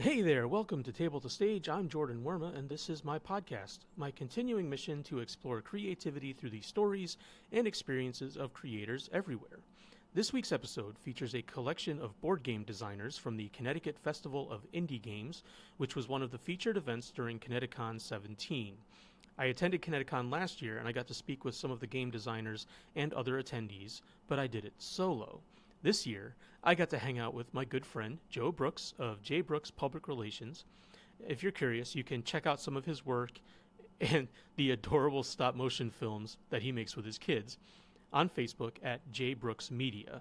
Hey there, welcome to Table to Stage. I'm Jordan Werma, and this is my podcast, my continuing mission to explore creativity through the stories and experiences of creators everywhere. This week's episode features a collection of board game designers from the Connecticut Festival of Indie Games, which was one of the featured events during ConnectiCon 17. I attended ConnectiCon last year, and I got to speak with some of the game designers and other attendees, but I did it solo. This year, I got to hang out with my good friend, JBrooks of JBrooks Public Relations. If you're curious, you can check out some of his work and the adorable stop-motion films that he makes with his kids on Facebook at JBrooks Media.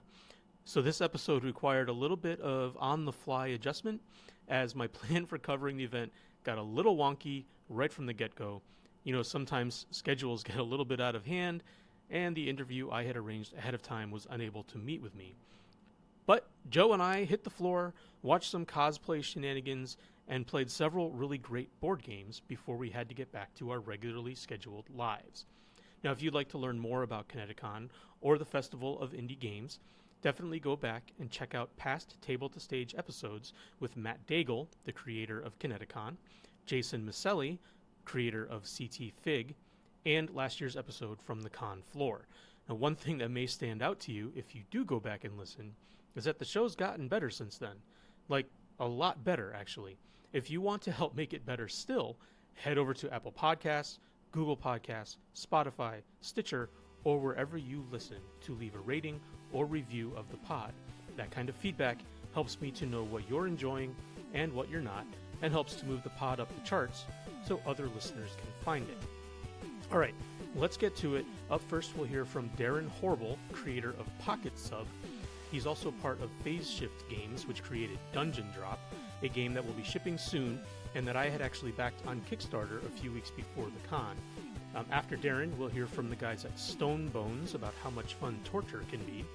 So this episode required a little bit of on-the-fly adjustment, as my plan for covering the event got a little wonky right from the get-go. You know, sometimes schedules get a little bit out of hand, and the interview I had arranged ahead of time was unable to meet with me. But Joe and I hit the floor, watched some cosplay shenanigans, and played several really great board games before we had to get back to our regularly scheduled lives. Now, if you'd like to learn more about ConnectiCon or the Festival of Indie Games, definitely go back and check out past Table to Stage episodes with Matt Daigle, the creator of ConnectiCon, Jason Maselli, creator of CTFIG, and last year's episode from the con floor. Now, one thing that may stand out to you if you do go back and listen is that the show's gotten better since then. Like, a lot better, actually. If you want to help make it better still, head over to Apple Podcasts, Google Podcasts, Spotify, Stitcher, or wherever you listen to leave a rating or review of the pod. That kind of feedback helps me to know what you're enjoying and what you're not, and helps to move the pod up the charts so other listeners can find it. All right, let's get to it. Up first, we'll hear from Darren Horble, creator of Pocket Sub. He's also part of Phase Shift Games, which created Dungeon Drop, a game that will be shipping soon and that I had actually backed on Kickstarter a few weeks before the con. After Darren, we'll hear from the guys at Stone Bones about how much fun torture can be,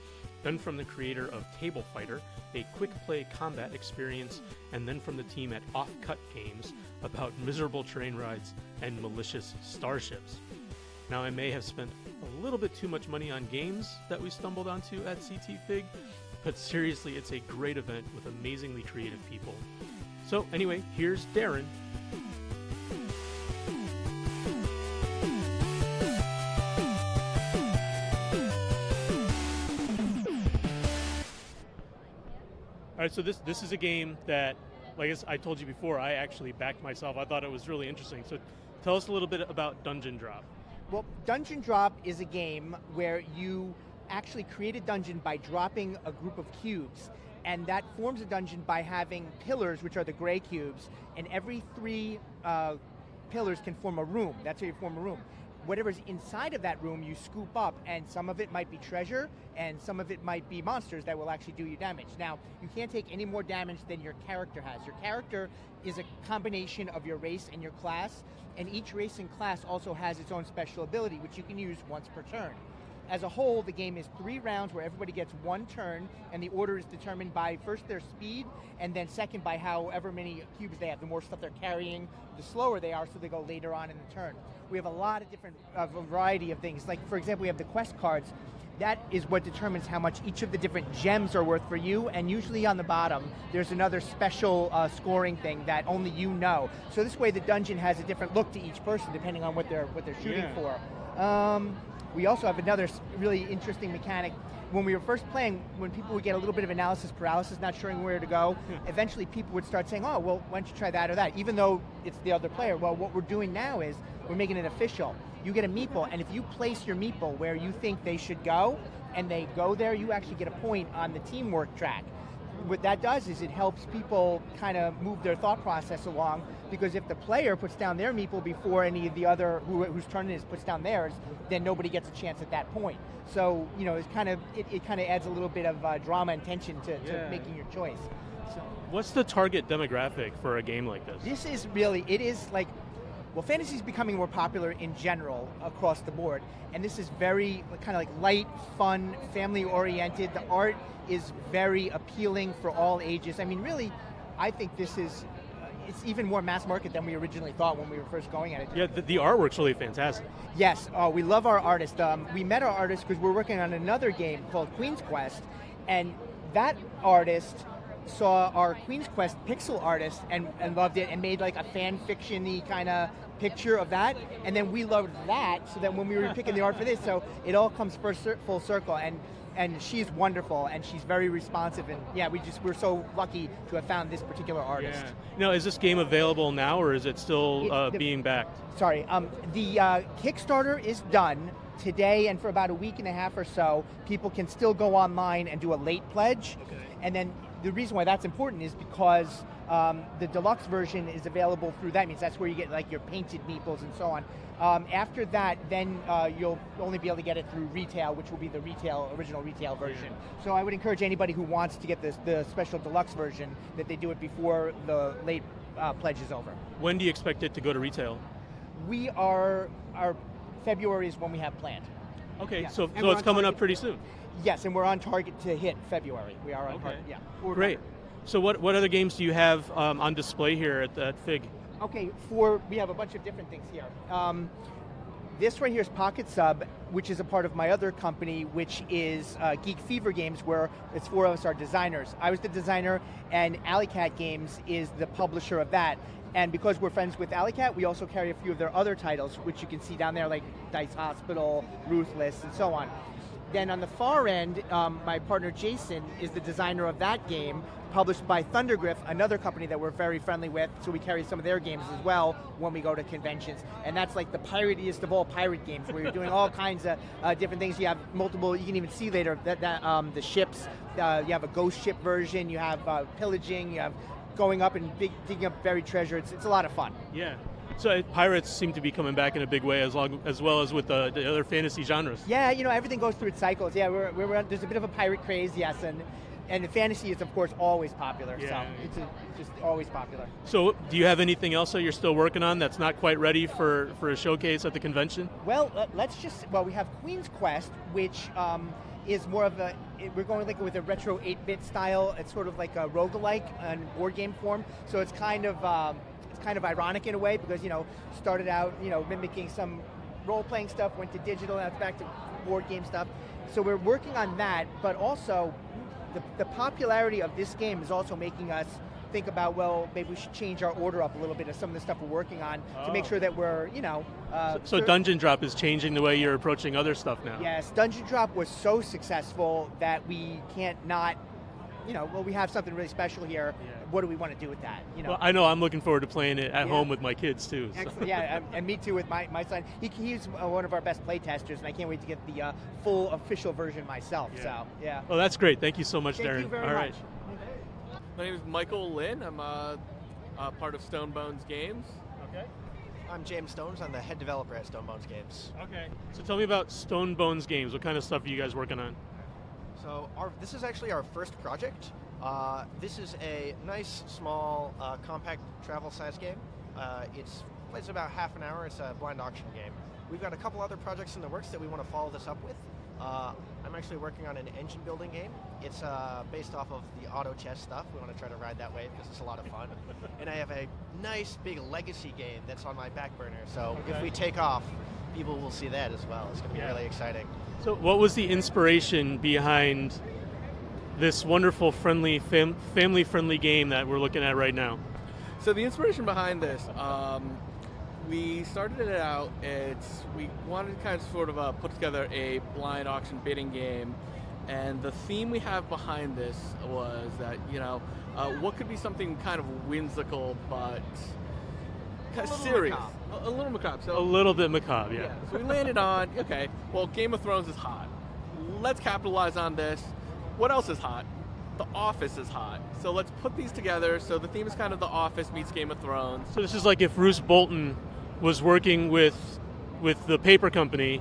then from the creator of Table Fighter, a quick-play combat experience, and then from the team at Offcut Games about miserable train rides and malicious starships. Now, I may have spent a little bit too much money on games that we stumbled onto at CTFIG, but seriously, it's a great event with amazingly creative people. So anyway, here's Darren. All right, so this is a game that, like I told you before, I actually backed myself. I thought it was really interesting. So tell us a little bit about Dungeon Drop. Well, Dungeon Drop is a game where you actually create a dungeon by dropping a group of cubes, and that forms a dungeon by having pillars, which are the gray cubes, and every three pillars can form a room. That's how you form a room. Whatever's inside of that room, you scoop up, and some of it might be treasure, and some of it might be monsters that will actually do you damage. Now, you can't take any more damage than your character has. Your character is a combination of your race and your class, and each race and class also has its own special ability, which you can use once per turn. As a whole, the game is 3 rounds where everybody gets 1 turn, and the order is determined by first their speed, and then second by however many cubes they have. The more stuff they're carrying, the slower they are, so they go later on in the turn. We have a lot of different, variety of things. Like, for example, we have the quest cards. That is what determines how much each of the different gems are worth for you, and usually on the bottom, there's another special scoring thing that only you know. So this way the dungeon has a different look to each person depending on what they're shooting for. We also have another really interesting mechanic. When we were first playing, when people would get a little bit of analysis paralysis, not sure where to go, eventually people would start saying, oh, well, why don't you try that or that, even though it's the other player. Well, what we're doing now is we're making it official. You get a meeple, and if you place your meeple where you think they should go, and they go there, you actually get a point on the teamwork track. What that does is it helps people kind of move their thought process along, because if the player puts down their meeple before any of the other whose turn it is puts down theirs, then nobody gets a chance at that point. So, you know, it kind of adds a little bit of drama and tension to making your choice. So, what's the target demographic for a game like this? This is really, it is like, well, fantasy is becoming more popular in general across the board, and this is very kind of like light, fun, family-oriented. The art is very appealing for all ages. I mean, really, I think this is, it's even more mass market than we originally thought when we were first going at it. Yeah, the artwork's really fantastic. Yes, we love our artist. We met our artist because we're working on another game called Queen's Quest, and that artist saw our Queen's Quest pixel artist and loved it and made like a fan fiction-y kind of picture of that, and then we loved that, so that when we were picking the art for this, so it all comes full circle, and she's wonderful, and she's very responsive, and yeah, we're so lucky to have found this particular artist. Yeah. Now, is this game available now, or is it still being backed? Sorry, the Kickstarter is done today, and for about a week and a half or so, people can still go online and do a late pledge, and then the reason why that's important is because the deluxe version is available through that. Means that's where you get like your painted meeples and so on. After that, then you'll only be able to get it through retail, which will be the original retail version. So I would encourage anybody who wants to get the special deluxe version that they do it before the late pledge is over. When do you expect it to go to retail? Our February is when we have planned. Okay, yeah. so it's coming up pretty soon. Yes, and we're on target to hit February. We are on target. Yeah. Great. So what other games do you have on display here at FIG? Okay, we have a bunch of different things here. This right here is Pocket Sub, which is a part of my other company, which is Geek Fever Games, where it's 4 of us are designers. I was the designer, and Alley Cat Games is the publisher of that. And because we're friends with Alley Cat, we also carry a few of their other titles, which you can see down there, like Dice Hospital, Ruthless, and so on. Then on the far end, my partner Jason is the designer of that game, published by Thundergriff, another company that we're very friendly with, so we carry some of their games as well when we go to conventions. And that's like the piratiest of all pirate games, where you're doing all kinds of different things. You have multiple, you can even see later, the ships, you have a ghost ship version, you have pillaging, you have going up and digging up buried treasure. It's a lot of fun. Yeah. So pirates seem to be coming back in a big way, as well as with the other fantasy genres. Yeah, everything goes through its cycles. Yeah, there's a bit of a pirate craze, yes, and fantasy is of course always popular. Yeah. So it's just always popular. So do you have anything else that you're still working on that's not quite ready for a showcase at the convention? Well, we have Queen's Quest, which is more of we're going like with a retro 8-bit style. It's sort of like a roguelike in board game form. So it's kind of ironic in a way, because started out mimicking some role-playing stuff, went to digital, now it's back to board game stuff. So we're working on that, but also the popularity of this game is also making us think about, well, maybe we should change our order up a little bit of some of the stuff we're working on to make sure that we're, So Dungeon Drop is changing the way you're approaching other stuff now. Yes, Dungeon Drop was so successful that we can't not, we have something really special here. Yeah. What do we want to do with that? Well, I know I'm looking forward to playing it at home with my kids too. So. Excellent. Yeah, and me too with my son. He's one of our best play testers, and I can't wait to get the full official version myself. Yeah. So, yeah. Well, that's great. Thank you so much, Darren. Thank you very much. Right. My name is Michael Lynn. I'm part of Stone Bones Games. Okay. I'm James Stones. I'm the head developer at Stone Bones Games. Okay. So tell me about Stone Bones Games. What kind of stuff are you guys working on? So this is actually our first project. This is a nice, small, compact travel size game. It plays about half an hour. It's a blind auction game. We've got a couple other projects in the works that we want to follow this up with. I'm actually working on an engine building game. It's based off of the auto chess stuff. We want to try to ride that wave because it's a lot of fun. And I have a nice big legacy game that's on my back burner. So if we take off, people will see that as well. It's going to be really exciting. So what was the inspiration behind this wonderful, friendly, family-friendly game that we're looking at right now? So the inspiration behind this, we started it out, we wanted to kind of sort of put together a blind auction bidding game, and the theme we have behind this was that, what could be something kind of whimsical but kind of serious. A little macabre. So, a little bit macabre, yeah. So we landed on, okay, well, Game of Thrones is hot. Let's capitalize on this. What else is hot? The Office is hot. So let's put these together. So the theme is kind of The Office meets Game of Thrones. So this is like if Roose Bolton was working with the paper company.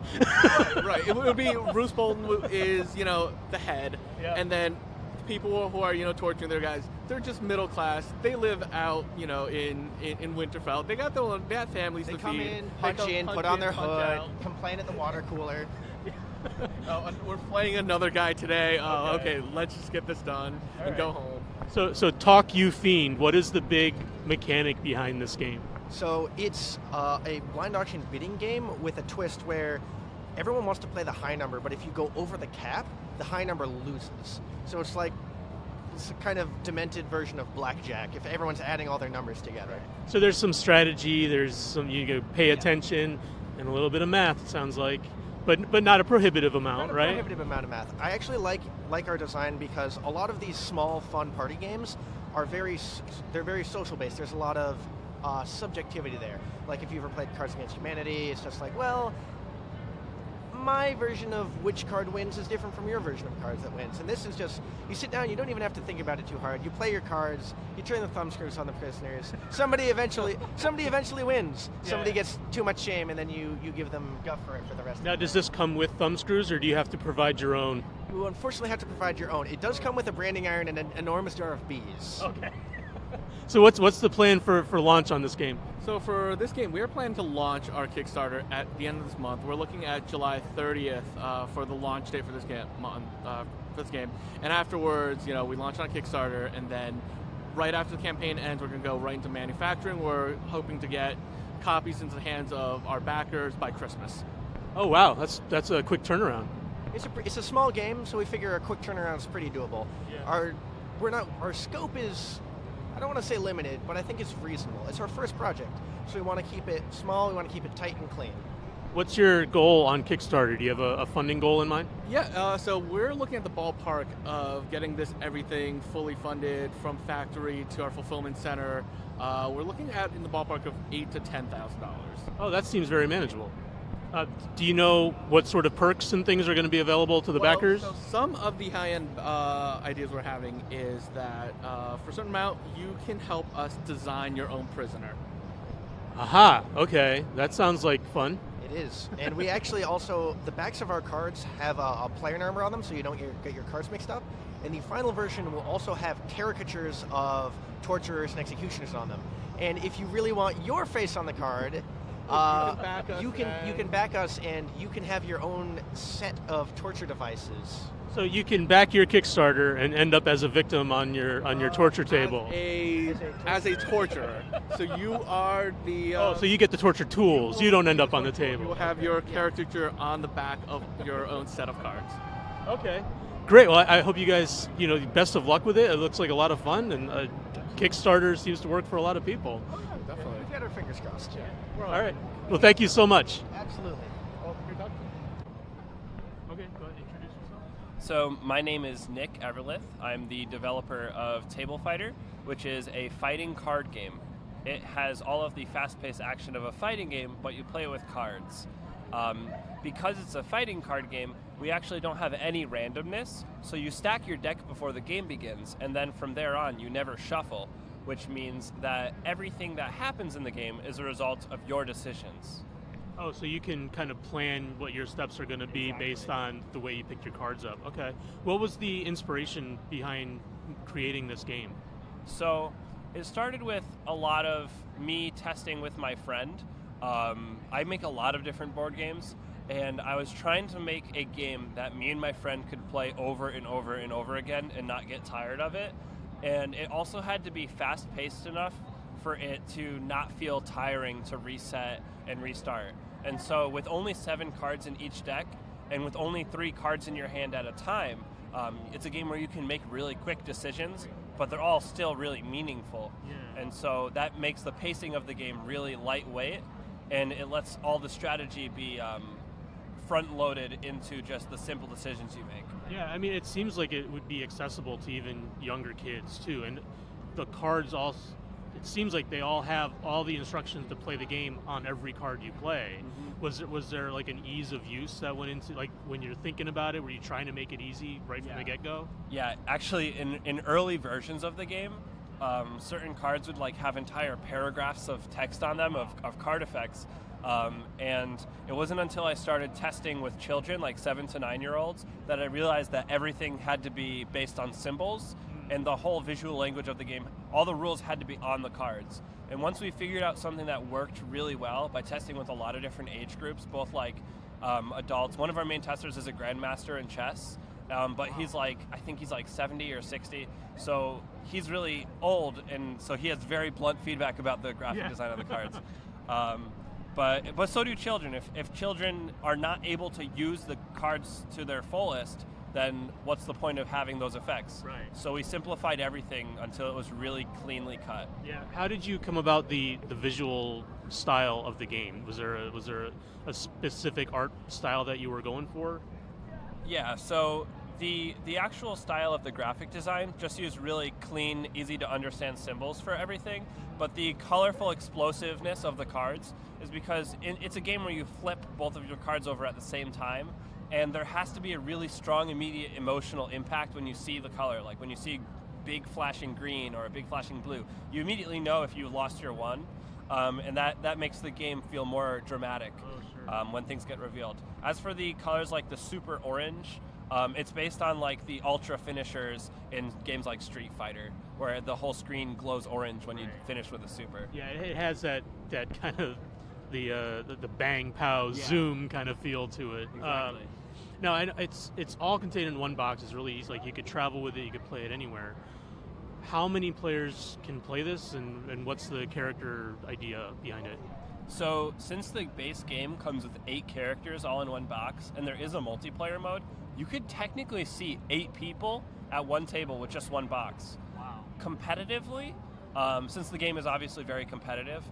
Right. It would be Roose Bolton is, the head. Yeah. And then people who are, torturing their guys, they're just middle class. They live out, in Winterfell. They got families to feed. They come in, punch in, put on their hood, complain at the water cooler. And we're playing another guy today. Okay, let's just get this done and go home. So talk you fiend. What is the big mechanic behind this game? So it's a blind auction bidding game with a twist where everyone wants to play the high number, but if you go over the cap, the high number loses. So it's like It's a kind of demented version of blackjack if everyone's adding all their numbers together. So there's some strategy, there's some, you go pay attention, and a little bit of math, it sounds like. But not a prohibitive amount, Not a right? prohibitive amount of math. I actually like our design because a lot of these small, fun party games are very social based. There's a lot of subjectivity there. Like if you've ever played Cards Against Humanity, it's just like, well, my version of which card wins is different from your version of cards that wins. And this is just, you sit down, you don't even have to think about it too hard. You play your cards, you turn the thumb screws on the prisoners. Somebody eventually wins. Yeah. Somebody gets too much shame, and then you give them guff for it for the rest of the Now, day. does this come with thumb screws, or do you have to provide your own? You unfortunately have to provide your own. It does come with a branding iron and an enormous jar of bees. Okay. So what's the plan for launch on this game? So for this game, we are planning to launch our Kickstarter at the end of this month. We're looking at July 30th for the launch date for this game. And afterwards, we launch on Kickstarter, and then right after the campaign ends, we're going to go right into manufacturing. We're hoping to get copies into the hands of our backers by Christmas. Oh wow, that's a quick turnaround. It's a small game, so we figure a quick turnaround is pretty doable. Yeah. Our scope is, I don't want to say limited, but I think it's reasonable. It's our first project, so we want to keep it small, we want to keep it tight and clean. What's your goal on Kickstarter? Do you have a funding goal in mind? Yeah, so we're looking at the ballpark of getting everything fully funded from factory to our fulfillment center. We're looking at in the ballpark of $8,000 to $10,000. Oh, that seems very manageable. Do you know what sort of perks and things are going to be available to the backers? So some of the high-end ideas we're having is that for a certain amount, you can help us design your own prisoner. Aha, okay. That sounds like fun. It is. And we actually also, the backs of our cards have a player number on them, so you don't get your cards mixed up. And the final version will also have caricatures of torturers and executioners on them. And if you really want your face on the card, you can back us, and you can have your own set of torture devices. So you can back your Kickstarter and end up as a victim on your torture table. As a torturer. So you are the... so you get the torture tools. You don't end up on the You will table. have your caricature on the back of your own set of cards. Okay. Great. Well, I hope you guys, best of luck with it. It looks like a lot of fun, and Kickstarter seems to work for a lot of people. Definitely. We've got our fingers crossed. Yeah. All right. Well, thank you so much. Absolutely. Okay, go ahead, introduce yourself. So my name is Nick Everlith. I'm the developer of Table Fighter, which is a fighting card game. It has all of the fast-paced action of a fighting game, but you play it with cards. Because it's a fighting card game, we actually don't have any randomness, so you stack your deck before the game begins, and then from there on, you never shuffle, which means that everything that happens in the game is a result of your decisions. Oh, so you can kind of plan what your steps are going to be based on the way you picked your cards up. Okay. What was the inspiration behind creating this game? So it started with a lot of me testing with my friend. I make a lot of different board games, and I was trying to make a game that me and my friend could play over and over and over again and not get tired of it. And it also had to be fast-paced enough for it to not feel tiring to reset and restart. And so with only 7 cards in each deck, and with only 3 cards in your hand at a time, it's a game where you can make really quick decisions, but they're all still really meaningful. Yeah. And so that makes the pacing of the game really lightweight, and it lets all the strategy be front-loaded into just the simple decisions you make. Yeah, I mean, it seems like it would be accessible to even younger kids, too. And the cards all, it seems like they all have all the instructions to play the game on every card you play. Mm-hmm. Was there like an ease of use that went into, like, when you're thinking about it, were you trying to make it easy right from the get-go? Yeah, actually, in early versions of the game, certain cards would like have entire paragraphs of text on them of card effects. And it wasn't until I started testing with children, like 7 to 9-year-olds, that I realized that everything had to be based on symbols, and the whole visual language of the game, all the rules had to be on the cards. And once we figured out something that worked really well by testing with a lot of different age groups, both like adults. One of our main testers is a grandmaster in chess, but he's like, I think he's like 70 or 60, so he's really old, and so he has very blunt feedback about the graphic design of the cards. But so do children. If children are not able to use the cards to their fullest, then what's the point of having those effects? Right. So we simplified everything until it was really cleanly cut. Yeah. How did you come about the visual style of the game? Was there a specific art style that you were going for? Yeah, so the actual style of the graphic design just used really clean, easy to understand symbols for everything, but the colorful explosiveness of the cards is because it's a game where you flip both of your cards over at the same time, and there has to be a really strong immediate emotional impact when you see the color. Like when you see big flashing green or a big flashing blue, you immediately know if you lost your one, and that makes the game feel more dramatic when things get revealed. As for the colors like the super orange, it's based on like the ultra finishers in games like Street Fighter, where the whole screen glows orange when you finish with a super. Yeah, it has that kind of the bang pow zoom kind of feel to it. Exactly. No, and it's all contained in one box. It's really easy. Like you could travel with it, you could play it anywhere. How many players can play this, and what's the character idea behind it? So since the base game comes with 8 characters all in one box, and there is a multiplayer mode, you could technically see 8 people at one table with just one box. Wow. Competitively, since the game is obviously very competitive,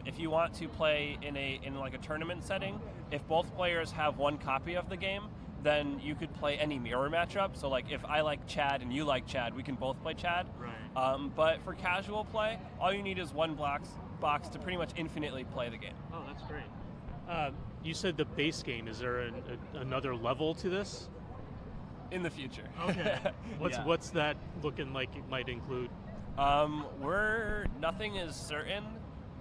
if you want to play in like a tournament setting, if both players have one copy of the game, then you could play any mirror matchup. So like if I like Chad and you like Chad, we can both play Chad. Right. But for casual play, all you need is one box to pretty much infinitely play the game. Oh, that's great. You said the base game. Is there another level to this? In the future. Okay. Yeah. What's that looking like it might include? Nothing is certain,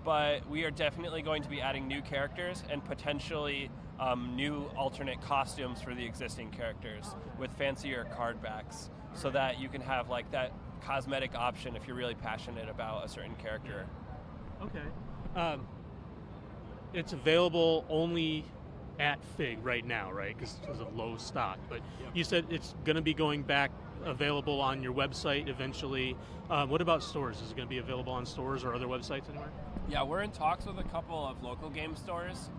but we are definitely going to be adding new characters and potentially new alternate costumes for the existing characters with fancier card backs, so that you can have like that cosmetic option if you're really passionate about a certain character. Okay. It's available only at FIG right now, right? Because of low stock. But you said it's going to be going back available on your website eventually. What about stores? Is it going to be available on stores or other websites anywhere? Yeah, we're in talks with a couple of local game stores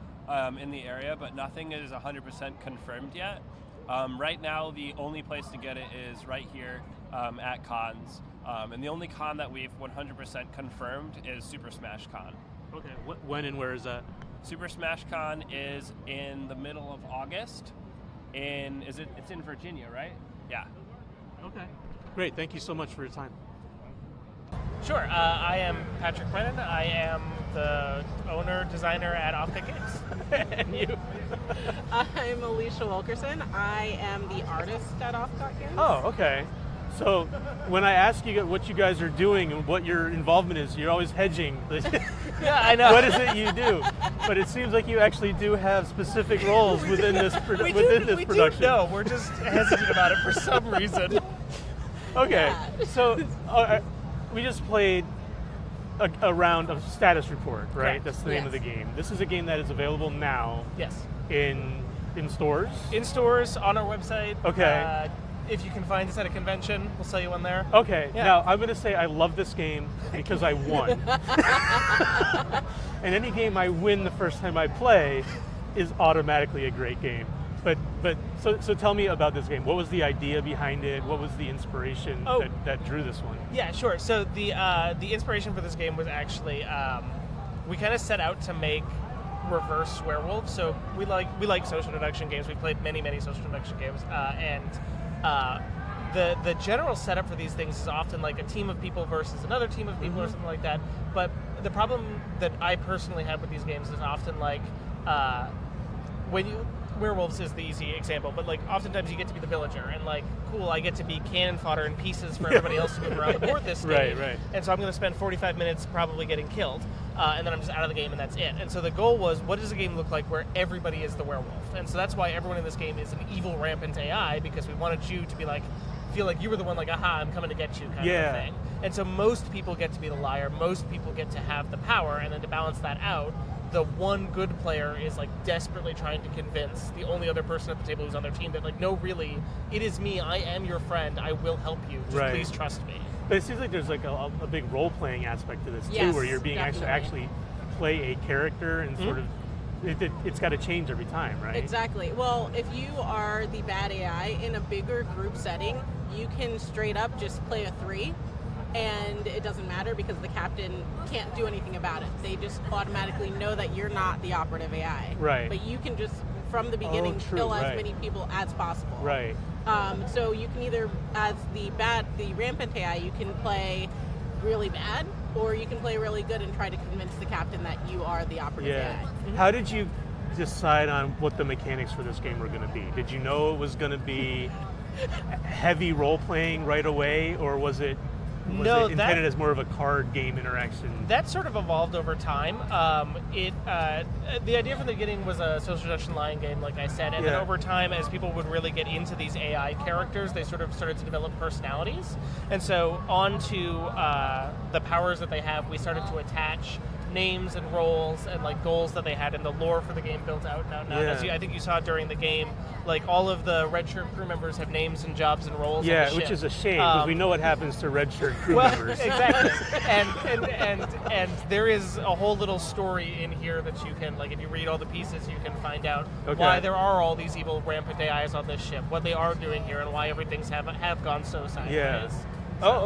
in the area, but nothing is 100% confirmed yet. Right now, the only place to get it is right here at cons. And the only con that we've 100% confirmed is Super Smash Con. Okay. When and where is that? Super Smash Con is in the middle of August. It's in Virginia, right? Yeah. Okay. Great. Thank you so much for your time. Sure. I am Patrick Brennan. I am the owner, designer at Offcut Games. And you? I'm Alicia Wilkerson. I am the artist at Offcut Games. Oh, okay. So when I ask you what you guys are doing and what your involvement is, you're always hedging. Yeah, I know. What is it you do? But it seems like you actually do have specific roles within this production. No, we're just hesitant about it for some reason. Okay, so we just played a round of Status Report, right? Correct. That's the name of the game. This is a game that is available now. Yes. In stores? In stores, on our website. Okay. If you can find us at a convention, we'll sell you one there. Okay. Yeah. Now, I'm going to say I love this game because I won. And any game I win the first time I play is automatically a great game. So tell me about this game. What was the idea behind it? What was the inspiration that drew this one? Yeah, sure. So the inspiration for this game was actually we kind of set out to make reverse werewolves. So we like social deduction games. We played many social deduction games, and the general setup for these things is often like a team of people versus another team of people or something like that. But the problem that I personally have with these games is often like werewolves is the easy example, but like oftentimes you get to be the villager and like, cool, I get to be cannon fodder and pieces for everybody else to move around the board this day. Right. And so I'm going to spend 45 minutes probably getting killed, and then I'm just out of the game and that's it. And so the goal was, what does a game look like where everybody is the werewolf? And so that's why everyone in this game is an evil rampant AI, because we wanted you to be like, feel like you were the one, like, aha, I'm coming to get you kind of a thing. And so most people get to be the liar, most people get to have the power, and then to balance that out, the one good player is like desperately trying to convince the only other person at the table who's on their team that like, no, really, it is me, I am your friend, I will help you, just please trust me. But it seems like there's like a big role-playing aspect to this too, Yes, where you're being definitely. actually play a character and sort of it's got to change every time, right? Exactly. Well, if you are the bad AI in a bigger group setting, you can straight up just play a 3, and it doesn't matter because the captain can't do anything about it. They just automatically know that you're not the operative AI. Right. But you can just, from the beginning, kill as many people as possible. Right. So you can either, as the rampant AI, you can play really bad, or you can play really good and try to convince the captain that you are the operative AI. Mm-hmm. How did you decide on what the mechanics for this game were going to be? Did you know it was going to be heavy role-playing right away, or was it intended as more of a card game interaction? That sort of evolved over time. The idea from the beginning was a social deduction lying game, like I said, and then over time, as people would really get into these AI characters, they sort of started to develop personalities. And so onto the powers that they have, we started to attach names and roles and like goals that they had, and the lore for the game built out. Now as I think you saw during the game, like all of the red shirt crew members have names and jobs and roles. Yeah, on the which ship. is a shame because we know what happens to red shirt crew members. Exactly. and there is a whole little story in here that you can, like, if you read all the pieces, you can find out why there are all these evil rampant AIs on this ship, what they are doing here, and why everything's have gone so sideways. Yeah.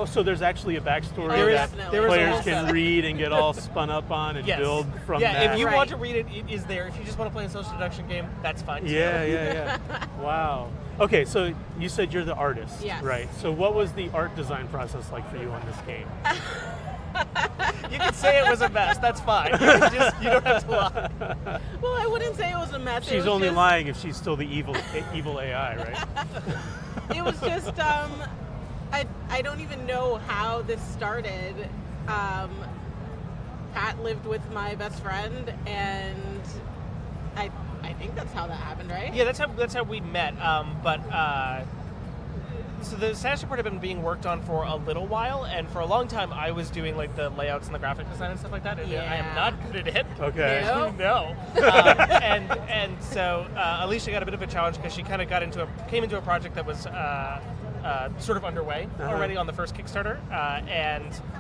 So there's actually a backstory that there players can read and get all spun up on and build from that. Yeah, if you want to read it, it is there. If you just want to play a social deduction game, that's fine too. Yeah. Wow. Okay, so you said you're the artist, yes. right? So what was the art design process like for you on this game? You can say it was a mess. That's fine. You don't have to lie. Well, I wouldn't say it was a mess. She's only lying if she's still the evil AI, right? It was just I don't even know how this started. Pat lived with my best friend, and I think that's how that happened, right? Yeah, that's how we met. So the status report had been being worked on for a little while, and for a long time I was doing like the layouts and the graphic design and stuff like that, and I am not good at it. Okay. No. And so Alicia got a bit of a challenge because she kind of came into a project that was sort of underway already on the first Kickstarter,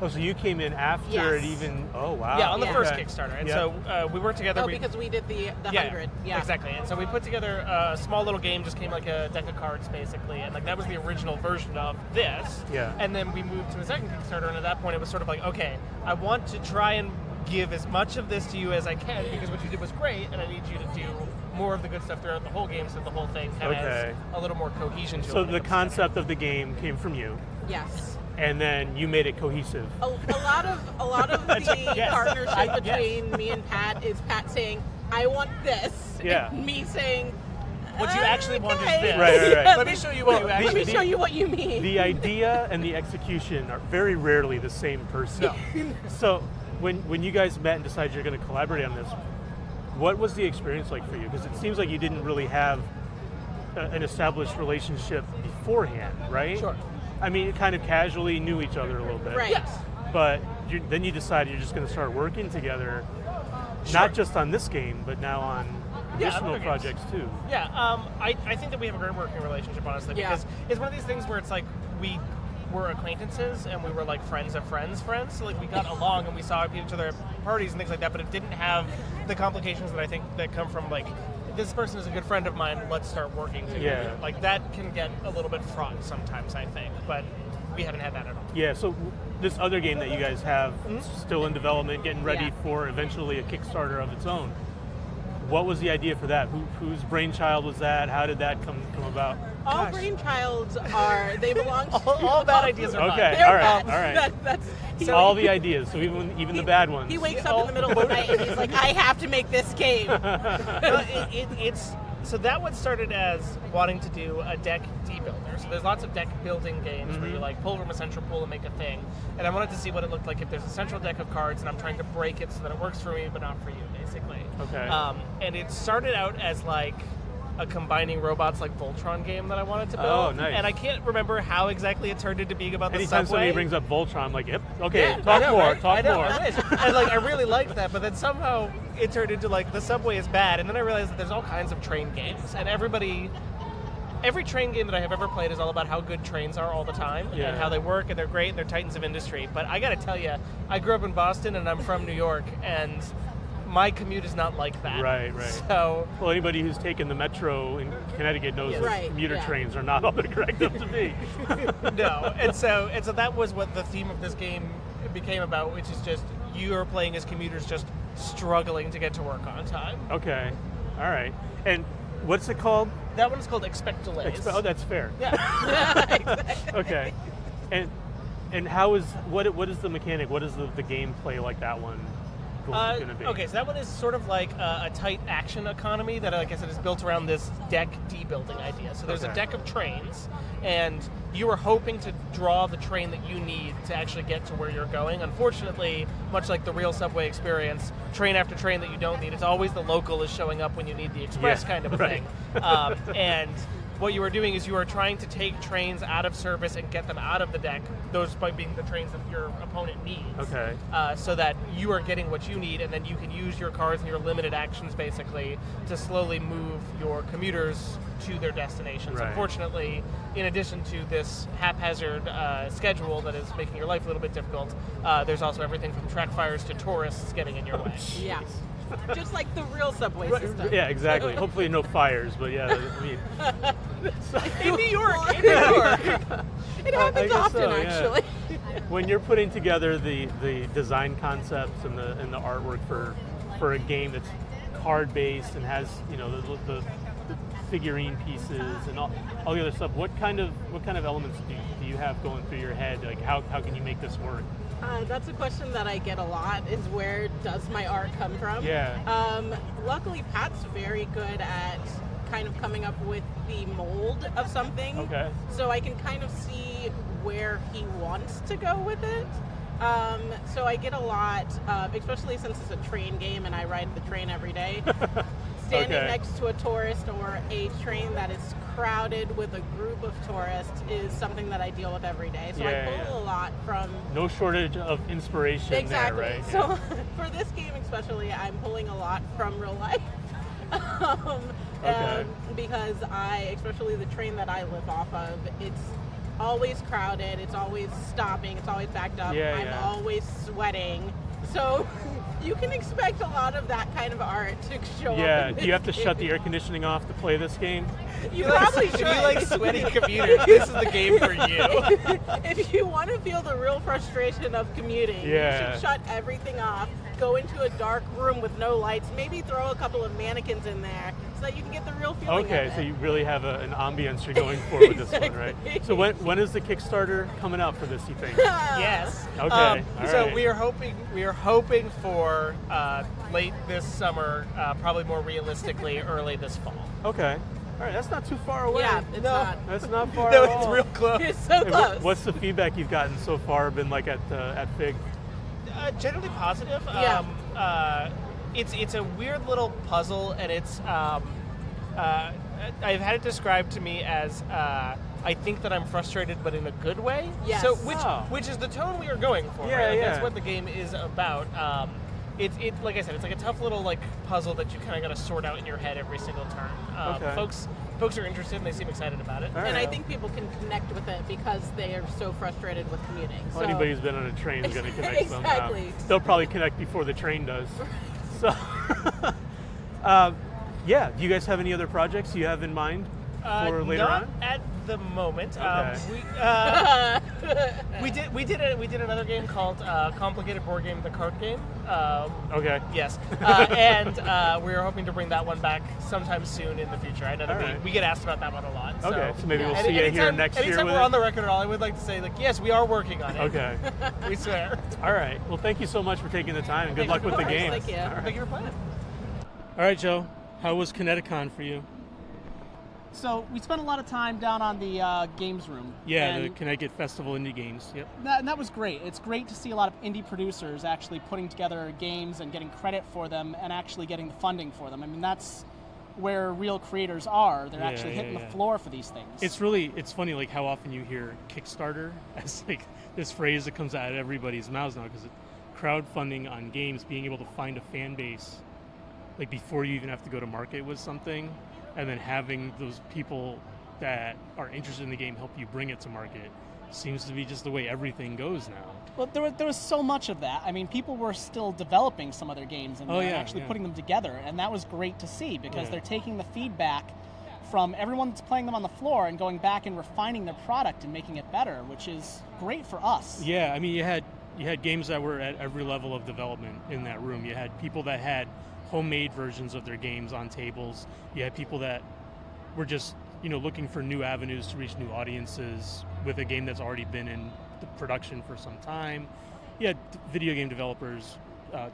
so you came in after it even. Oh wow. Yeah, on the first Kickstarter, and so we worked together. Because we did the 100. Yeah, exactly. And so we put together a small little game, just came like a deck of cards basically, and like that was the original version of this. Yeah. And then we moved to a second Kickstarter, and at that point it was sort of like, okay, I want to try and give as much of this to you as I can because what you did was great, and I need you to do more of the good stuff throughout the whole game, so the whole thing kind of has a little more cohesion to it. So the concept of the game came from you. Yes. And then you made it cohesive. A lot of the partnership between me and Pat is Pat saying, "I want this," and me saying, "What you actually want is this." Right. Let me show you what you actually. Let me show you what you mean. The idea and the execution are very rarely the same person. No. So when you guys met and decided you're going to collaborate on this, what was the experience like for you? Because it seems like you didn't really have an established relationship beforehand, right? Sure. I mean, you kind of casually knew each other a little bit. Right. Yes. But then you decided you're just going to start working together, not just on this game, but now on additional projects too. Yeah, I think that we have a great working relationship, honestly, because it's one of these things where it's like we were acquaintances and we were like friends of friends. So like we got along and we saw each other at parties and things like that, but it didn't have the complications that I think that come from like, this person is a good friend of mine, let's start working together. Yeah. Like that can get a little bit fraught sometimes, I think, but we haven't had that at all. Yeah, so this other game that you guys have still in development, getting ready for eventually a Kickstarter of its own. What was the idea for that? Whose brainchild was that? How did that come about? All brainchilds they belong to... all bad ideas are okay, bad. all right. That's all the ideas, so even the bad ones. He wakes up in the middle of the night and he's like, I have to make this game. So that one started as wanting to do a deck de-builder. So there's lots of deck building games where you like pull from a central pool and make a thing. And I wanted to see what it looked like if there's a central deck of cards and I'm trying to break it so that it works for me but not for you, basically. Okay. And it started out as like a combining robots like Voltron game that I wanted to build. Oh, nice. And I can't remember how exactly it turned into being about the Anytime subway. somebody brings up Voltron, I'm like, yep, okay, Yeah, talk more. I wish. And like I really liked that, but then somehow it turned into like the subway is bad, and then I realized that there's all kinds of train games, and every train game that I have ever played is all about how good trains are all the time, and how they work, and they're great, and they're titans of industry. But I got to tell you, I grew up in Boston, and I'm from New York, and my commute is not like that. Right. So, Well, anybody who's taken the metro in Connecticut knows Yes. that Right, commuter yeah. trains are not all they're cracked up to be. no. And so that was what the theme of this game became about, which is just you are playing as commuters just struggling to get to work on time. Okay. All right. And what's it called? That one's called Expect Delays. Oh, that's fair. Yeah. Okay. And how is what is the mechanic? What is the gameplay like that one going to be? Okay, so that one is sort of like a tight action economy that, like I said, is built around this deck debuilding idea. So there's a Okay. deck of trains, and you are hoping to draw the train that you need to actually get to where you're going. Unfortunately, much like the real subway experience, train after train that you don't need, it's always the local is showing up when you need the express Yeah, kind of a right. thing. And what you are doing is you are trying to take trains out of service and get them out of the deck, those by being the trains that your opponent needs. Okay. So that you are getting what you need, and then you can use your cards and your limited actions basically to slowly move your commuters to their destinations. Right. Unfortunately, in addition to this haphazard schedule that is making your life a little bit difficult, there's also everything from track fires to tourists getting in your way. Yeah. Just like the real subway Right, system. yeah, exactly. Hopefully no fires, but yeah, I mean, In New York! In New York. It I happens guess often, so, yeah. actually. when you're putting together the design concepts and the artwork for a game that's card based and has the figurine pieces and all the other stuff, what kind of elements do you have going through your head? Like how can you make this work? That's a question that I get a lot, is where does my art come from? Yeah. Luckily, Pat's very good at kind of coming up with the mold of something. Okay. So I can kind of see where he wants to go with it. So I get a lot, especially since it's a train game and I ride the train every day. Standing Okay. next to a tourist or a train that is crowded with a group of tourists is something that I deal with every day. So Yeah, I pull a lot from... No shortage of inspiration Exactly. there, right? So for this game especially, I'm pulling a lot from real life. Okay. Because especially the train that I live off of, it's always crowded, it's always stopping, it's always backed up, Yeah, I'm yeah. always sweating. So you can expect a lot of that kind of art to show up. Yeah. in Do you have to this shut the game. air conditioning off to play this game? You probably should. If you like sweaty commuters, this is the game for you. If you want to feel the real frustration of commuting, Yeah. you should shut everything off, go into a dark room with no lights, maybe throw a couple of mannequins in okay, so that you can get the real feeling Okay, of it. so you really have an ambience you're going for with this one, right? Exactly. So when is the Kickstarter coming out for this, you think? Yes. Okay, all So right. we are hoping for late this summer, probably more realistically early this fall. Okay. All right, that's not too far away. Yeah, it's No. not. That's not far No, at it's all. real close. It's so And close. what's the feedback you've gotten so far been like at FIG? Generally positive. Yeah. It's a weird little puzzle, and it's I've had it described to me as I think that I'm frustrated, but in a good way. Yes. So Oh. which is the tone we are going for. Yeah, right? Like, yeah. That's what the game is about. It like I said, it's like a tough little like puzzle that you kind of got to sort out in your head every single turn. Okay. Folks are interested and they seem excited about it. All And right. I think people can connect with it because they are so frustrated with commuting. Well, so anybody who's been on a train is going to connect Exactly. somehow. They'll probably connect before the train does. So, yeah. Do you guys have any other projects you have in mind for later not on? at the moment. Okay. We did another game called Complicated Board Game, the card game. Okay. Yes, and we're hoping to bring that one back sometime soon in the future. I know that All right. we get asked about that one a lot. Okay, so maybe we'll Any- see you here anytime- next year Anytime with we're it. on the record at all, I would like to say, like, yes, we are working on it. Okay. We swear. All right. Well, thank you so much for taking the time, and good luck with the Of course, game. thank you. All right. Thank you for playing. All right, Joe. How was ConnectiCon for you? So we spent a lot of time down on the games room. Yeah, the and Connecticut Festival Indie Games. Yep. that was great. It's great to see a lot of indie producers actually putting together games and getting credit for them and actually getting the funding for them. I mean, that's where real creators are. They're actually hitting the floor for these things. It's funny like how often you hear Kickstarter as like this phrase that comes out of everybody's mouths now, because crowdfunding on games, being able to find a fan base like before you even have to go to market with something, and then having those people that are interested in the game help you bring it to market seems to be just the way everything goes now. Well, there was so much of that. I mean, people were still developing some of their games and actually putting them together, and that was great to see because they're taking the feedback from everyone that's playing them on the floor and going back and refining their product and making it better, which is great for us. Yeah, I mean, you had games that were at every level of development in that room. You had people that had homemade versions of their games on tables. You had people that were just, looking for new avenues to reach new audiences with a game that's already been in production for some time. You had video game developers,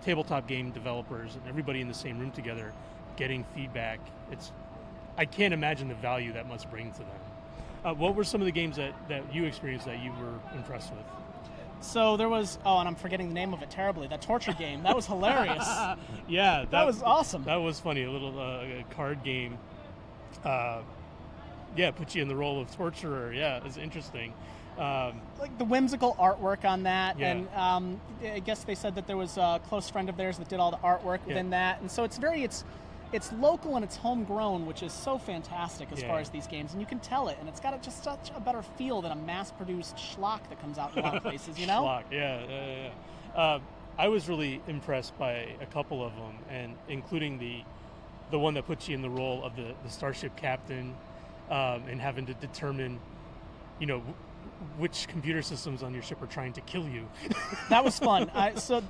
tabletop game developers, and everybody in the same room together getting feedback. I can't imagine the value that must bring to them. What were some of the games that you experienced that you were impressed with? So there was, and I'm forgetting the name of it terribly, that torture game. That was hilarious. Yeah. That was awesome. That was funny. A little card game. Put you in the role of torturer. Yeah, it was interesting. Like the whimsical artwork on that, and I guess they said that there was a close friend of theirs that did all the artwork within that, and so it's local and it's homegrown, which is so fantastic as far as these games, and you can tell it, and it's got just such a better feel than a mass-produced schlock that comes out in a lot of places, Schlock, yeah. I was really impressed by a couple of them, and including the one that puts you in the role of the starship captain, and having to determine, which computer systems on your ship are trying to kill you. That was fun. So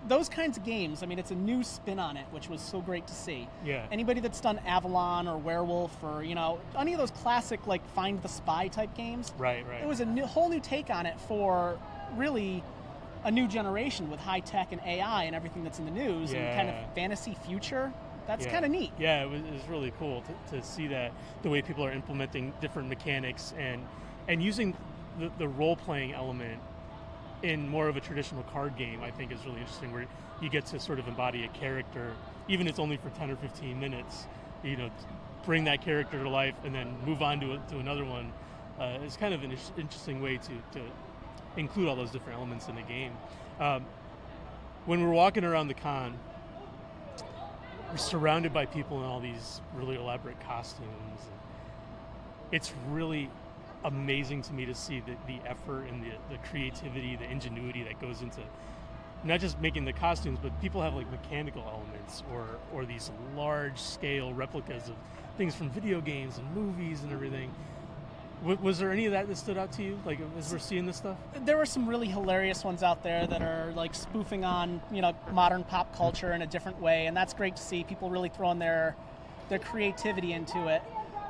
those kinds of games, I mean, it's a new spin on it, which was so great to see. Yeah. Anybody that's done Avalon or Werewolf or, any of those classic, like, Find the Spy type games. Right. It was a whole new take on it for really a new generation with high tech and AI and everything that's in the news and kind of fantasy future. That's kind of neat. Yeah, it was really cool to see that, the way people are implementing different mechanics and using the role-playing element in more of a traditional card game, I think is really interesting, where you get to sort of embody a character, even if it's only for 10 or 15 minutes, bring that character to life and then move on to another one. It's kind of an interesting way to include all those different elements in the game. When we're walking around the con, we're surrounded by people in all these really elaborate costumes. It's really amazing to me to see the effort and the creativity, the ingenuity that goes into not just making the costumes, but people have like mechanical elements or these large scale replicas of things from video games and movies and everything. Was there any of that stood out to you, like as we're seeing this stuff? There were some really hilarious ones out there that are like spoofing on modern pop culture in a different way, and that's great to see people really throwing their creativity into it.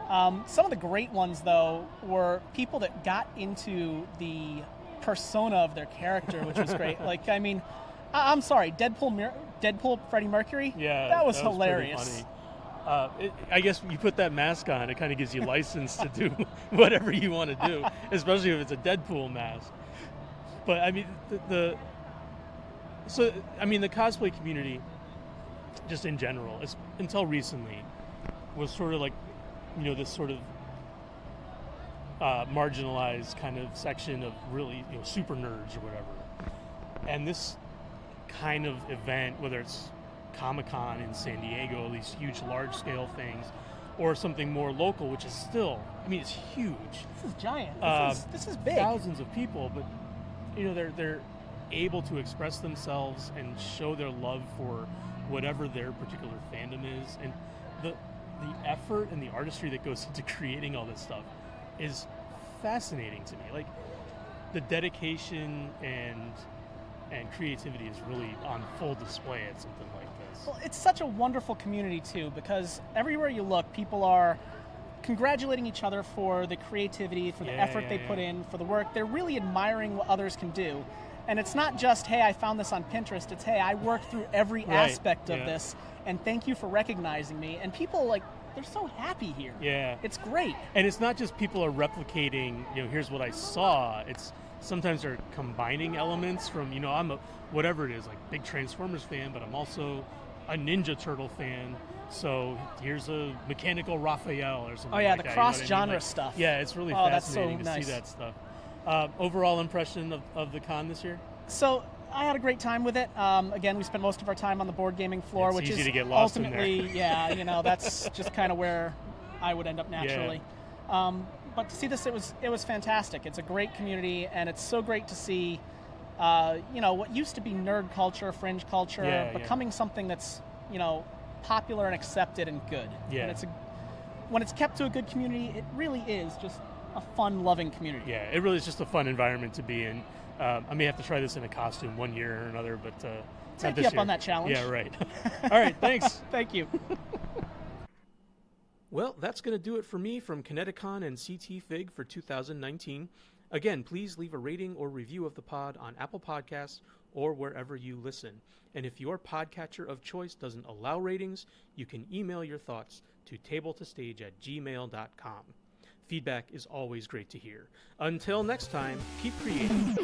Some of the great ones, though, were people that got into the persona of their character, which was great. Like, I mean, I'm sorry, Deadpool Freddie Mercury? Yeah, that was hilarious. Pretty funny. I guess you put that mask on, it kind of gives you license to do whatever you want to do, especially if it's a Deadpool mask. But, I mean, the cosplay community, just in general, until recently, was sort of like, this sort of marginalized kind of section of really, super nerds or whatever. And this kind of event, whether it's Comic-Con in San Diego, these huge, large-scale things, or something more local, which is still, it's huge. This is giant. This is big. Thousands of people, but, they're able to express themselves and show their love for whatever their particular fandom is. And the effort and the artistry that goes into creating all this stuff is fascinating to me. Like, the dedication and creativity is really on full display at something like this. Well, it's such a wonderful community, too, because everywhere you look, people are congratulating each other for the creativity, for the effort they put in, for the work. They're really admiring what others can do. And it's not just, hey, I found this on Pinterest. It's, hey, I worked through every aspect of this, and thank you for recognizing me. And people, they're so happy here. Yeah. It's great. And it's not just people are replicating, here's what I saw. It's sometimes they're combining elements from, I'm a, whatever it is, like big Transformers fan, but I'm also a Ninja Turtle fan. So here's a mechanical Raphael or something like that. Oh, yeah, the cross-genre stuff. Yeah, it's really fascinating to see that stuff. Overall impression of the con this year? So I had a great time with it. Again, we spent most of our time on the board gaming floor, it's which easy is to get lost ultimately, in there. that's just kind of where I would end up naturally. but to see this, it was fantastic. It's a great community, and it's so great to see, what used to be nerd culture, fringe culture, becoming something that's, popular and accepted and good. Yeah. And when it's kept to a good community, it really is just a fun, loving community. Yeah, it really is just a fun environment to be in. I may have to try this in a costume one year or another, but take you up on that challenge. Yeah, right. All right, thanks. Thank you. Well, that's going to do it for me from ConnectiCon and CTFIG for 2019. Again, please leave a rating or review of the pod on Apple Podcasts or wherever you listen. And if your podcatcher of choice doesn't allow ratings, you can email your thoughts to tabletostage@gmail.com. Feedback is always great to hear. Until next time, keep creating.